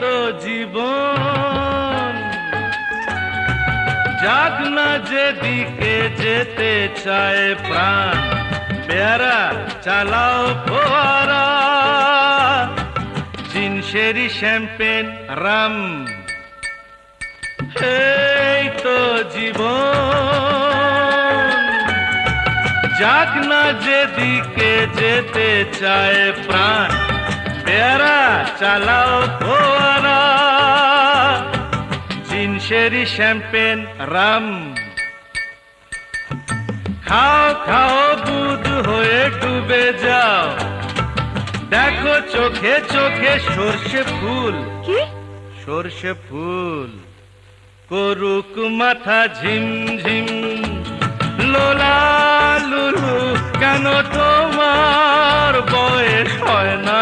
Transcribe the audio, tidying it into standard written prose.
তো জীবন, যাক না যেদিকে যেতে চায় প্রাণ, পেয়ারা চালাও ফোয়ারা, জিনসেরি শ্যাম্পেন রাম, এই তো জীবন, যাক না যেদিকে যেতে চায় প্রাণ, পেয়ারা চালাও ফোয়ারা, জিনসেরি শ্যাম্পেন রাম। খাও খাও বুধ হয়ে ডুবে যাও, দেখো চোখে চোখে সর্ষে ফুল, কি? সর্ষে ফুল করুক মাথা ঝিমঝিম, লোলা লুলু কেন তোমার বয়স হয় না